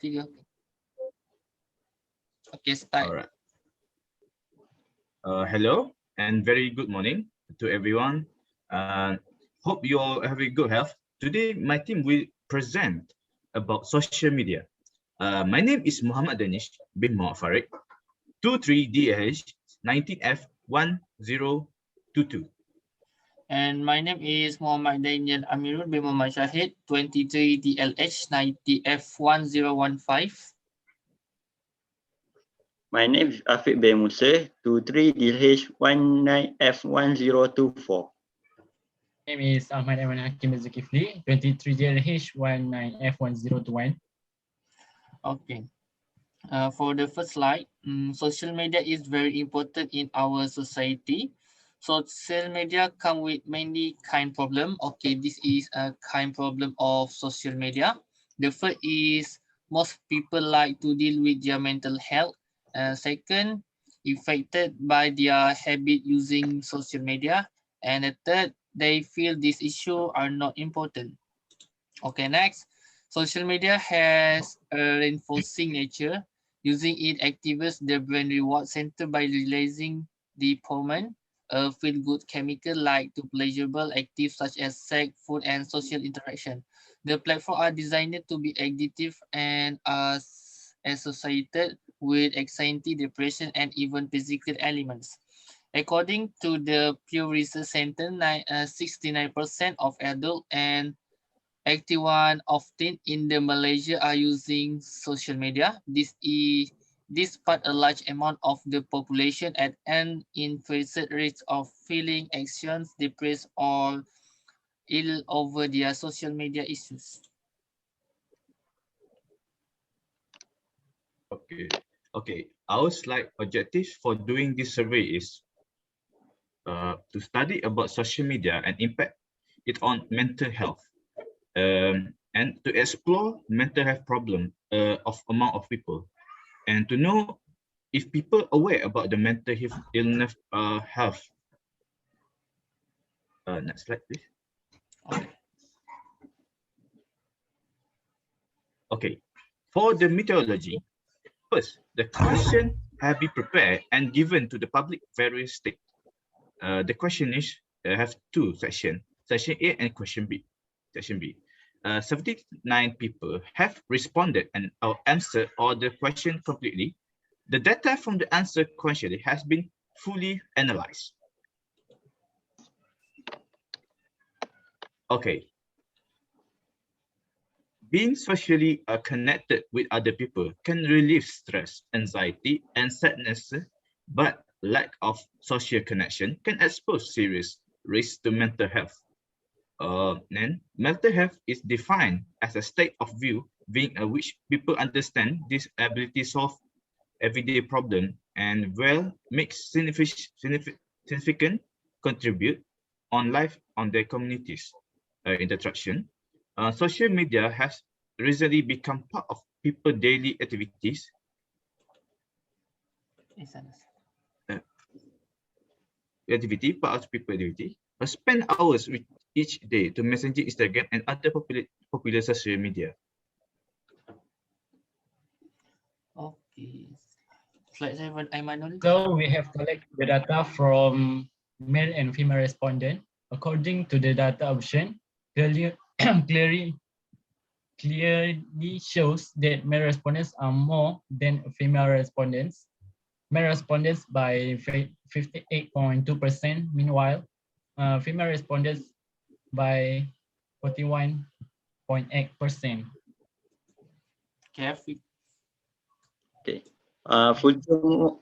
3. Okay, start. All right. Hello and very good morning to everyone. Hope you all have a good health. Today, my team will present about social media. My name is Muhammad Danish bin Muhammad Farid, 23 DLH 19F1022. And my name is Muhammad Daniel Amirul bin Muhammad Shahid, 23 DLH 90F1015. My name is Afiq bin Musa, 23 DLH19F1024. My name is Ahmad Aiman Hakim Zulkifli, 23 DLH19F1021. Okay. For the first slide, social media is very important in our society. Social media come with many kind problem. Okay, this is a kind problem of social media. The first is most people like to deal with their mental health. Second, affected by their habit using social media. And the third, they feel these issues are not important. Okay, next, social media has a reinforcing nature. Using it activates the brain reward center by releasing dopamine, a feel-good chemical like to pleasurable activities such as sex, food, and social interaction. The platforms are designed to be addictive and are associated with anxiety, depression, and even physical elements. According to the Pew Research Center, 69% of adults and 81 often in the Malaysia are using social media. Despite a large amount of the population at an increased rate of feeling anxious, depressed, or ill over their social media issues. Okay. Our slide objective for doing this survey is to study about social media and impact it on mental health. And to explore mental health problem of amount of people, and to know if people aware about the mental illness health. Next slide, please. Okay, for the methodology, first, the question have been prepared and given to the public various state. The question is have two sections, section A and question B. Section B. 79 people have responded and answered all the question completely. The data from the answer question has been fully analyzed. Okay. Being socially connected with other people can relieve stress, anxiety, and sadness, but lack of social connection can expose serious risks to mental health. And mental health is defined as a state of being which people understand this ability to solve everyday problem and well make significant contribute on life on their communities interaction. Social media has recently become part of people's daily activities. Part of people activity. Spend hours with each day to Messenger, Instagram, and other popular social media. Okay. Slide 7, Aimanul. So we have collected the data from male and female respondent. According to the data option, clearly shows that male respondents are more than female respondents. Male respondents by 58.2%. Meanwhile, female respondents by 41.8%. Okay. Furthermore,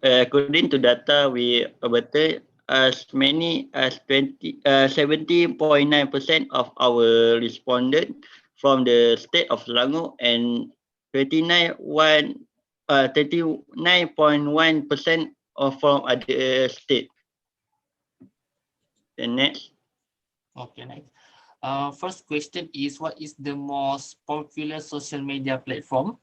according to data, we obtained as many as 70.9% of our respondents from the state of Selangor and 39.1% from other states. The next. Okay, next. First question is, what is the most popular social media platform?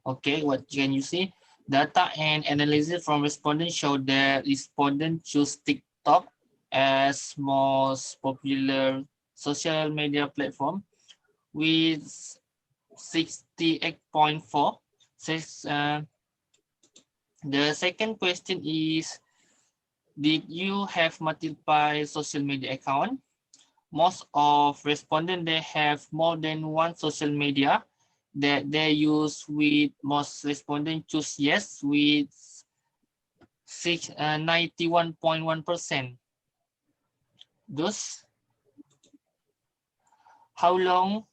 Okay, what can you see? Data and analysis from respondents show that respondents choose TikTok as most popular social media platform with 68.4. Says, the second question is, did you have multiple social media account? Most of respondents, they have more than one social media that they use. With most respondents choose yes with 91.1%. Thus, how long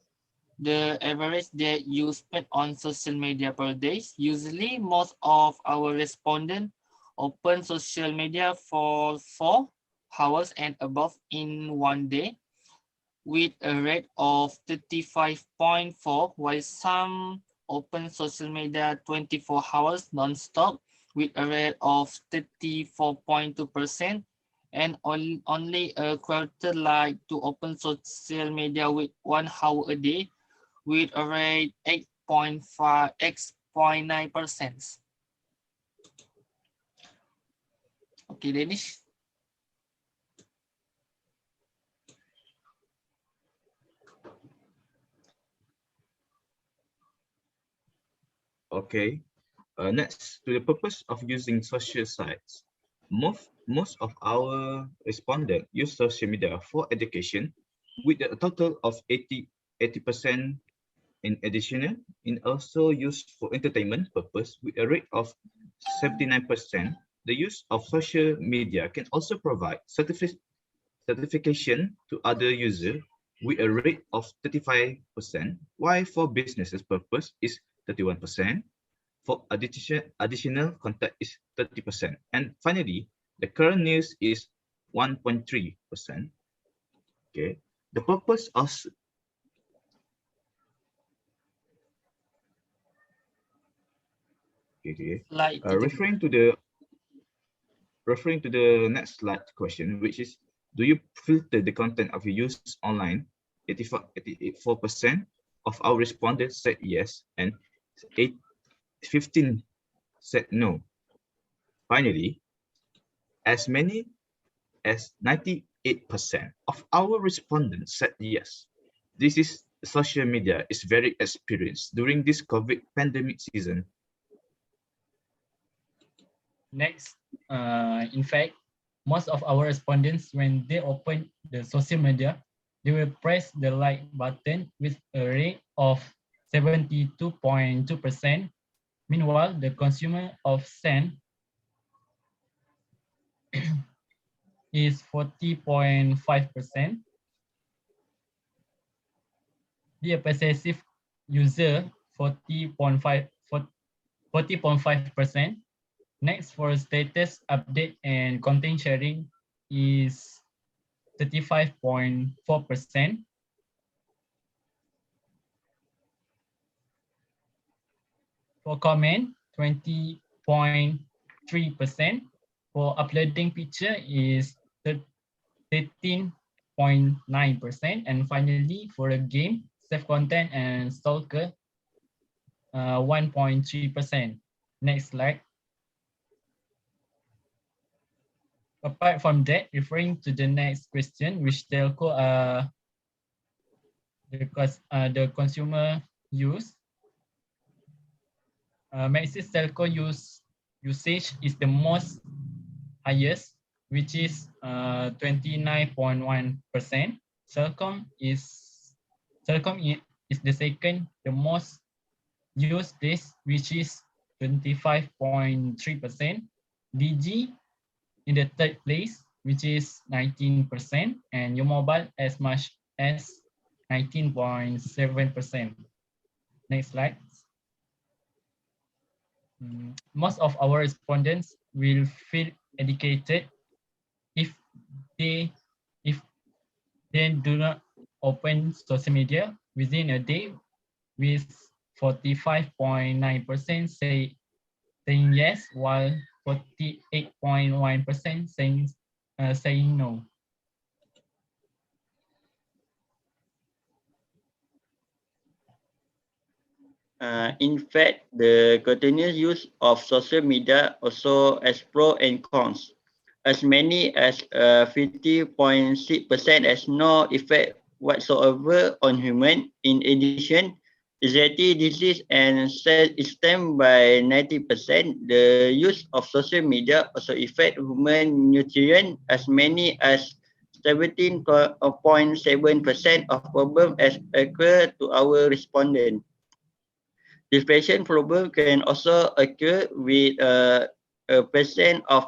the average that you spend on social media per day? Usually, most of our respondents open social media for 4 hours and above in one day, with a rate of 35.4, while some open social media 24 hours non-stop with a rate of 34.2%, and only a quarter like to open social media with 1 hour a day with a rate 8.9%. Okay, Danish. Okay. Next, to the purpose of using social sites. Most of our respondents use social media for education, with a total of 80% in additional, and also used for entertainment purpose with a rate of 79%. The use of social media can also provide certification to other users with a rate of 35%, while for businesses purpose is 31%. For additional contact is 30%. And finally, the current news is 1.3%. Okay. The purpose of referring to the next slide question, which is, do you filter the content of your use online? 84% of our respondents said yes, and 15 said no. Finally, as many as 98% of our respondents said yes. This is social media is very experienced during this COVID pandemic season. Next, in fact, most of our respondents, when they open the social media, they will press the like button with a rate of 72.2%. Meanwhile, the consumer of send is 40.5%. The possessive user 40.5%. Next, for status update and content sharing is 35.4%. For comment, 20.3%. For uploading picture is 13.9%. And finally, for a game, save content and stalker, 1.3%. Next slide. Apart from that, referring to the next question, which telco the consumer use, Maxis telco usage is the most highest, which is 29.1%. Celcom is the second, the most used place, which is 25.3%. DG in the third place, which is 19%, and your mobile as much as 19.7%. Next slide. Most of our respondents will feel educated if they do not open social media within a day, with 45.9% saying yes, while 48.1% saying no. In fact, the continuous use of social media also has pros and cons. As many as 50.6% has no effect whatsoever on human. In addition, anxiety disease and self-esteem by 90%. The use of social media also affect human nutrition as many as 17.7% of problems as occur to our respondent. Depression problem can also occur with a percent of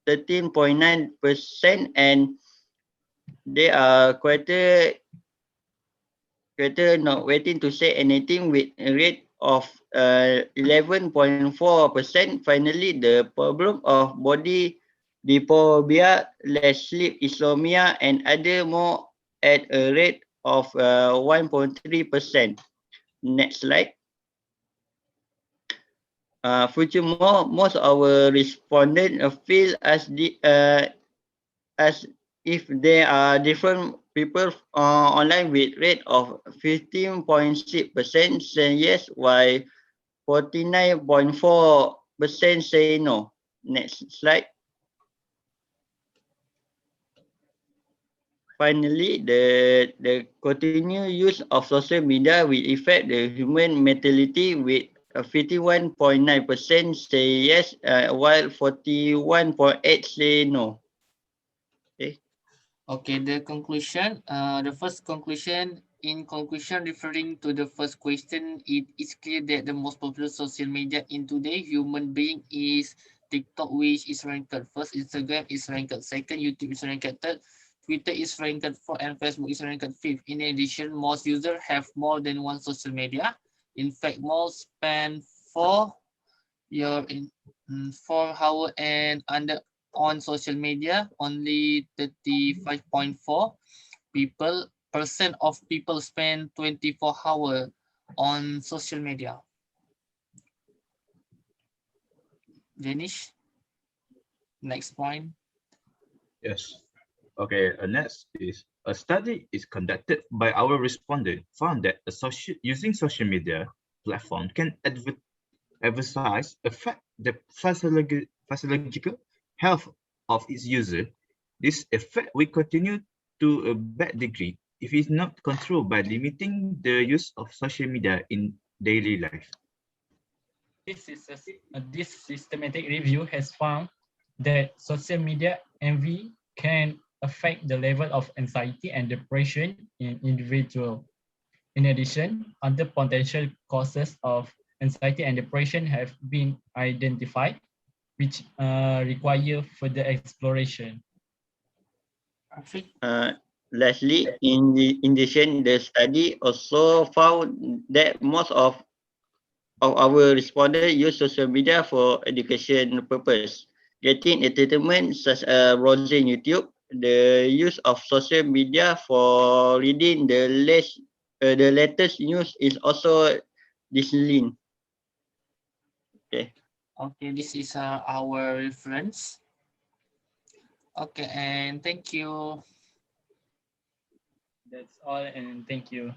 13.9%, and they are quite not waiting to say anything with a rate of 11.4%. Finally, the problem of body diphobia, less sleep, insomnia, and other more at a rate of 1.3%. Next slide. Furthermore, most of our respondents feel as if there are different people online with rate of 15.6% say yes, while 49.4% say no. Next slide. Finally, the continued use of social media will affect the human mentality with 51.9% say yes, while 41.8% say no. Okay. Okay, the conclusion. The first conclusion. In conclusion, referring to the first question, it is clear that the most popular social media in today human being is TikTok, which is ranked first. Instagram is ranked second. YouTube is ranked third. Twitter is ranked fourth, and Facebook is ranked fifth. In addition, most users have more than one social media. In fact, most spend 4 hours and under on social media. Only 35.4 percent of people spend 24 hours on social media. Janish, next point. Yes. Okay, next is a study is conducted by our respondent found that using social media platform can affect the physiological health of its user. This effect will continue to a bad degree if it's not controlled by limiting the use of social media in daily life. This systematic review has found that social media envy can affect the level of anxiety and depression in individuals. In addition, other potential causes of anxiety and depression have been identified, which require further exploration. Lastly, in addition, the study also found that most of our respondents use social media for education purpose. Getting entertainment such as browsing YouTube, the use of social media for reading the latest news is also declining. Okay. Okay, this is our reference. Okay, and thank you. That's all, and thank you.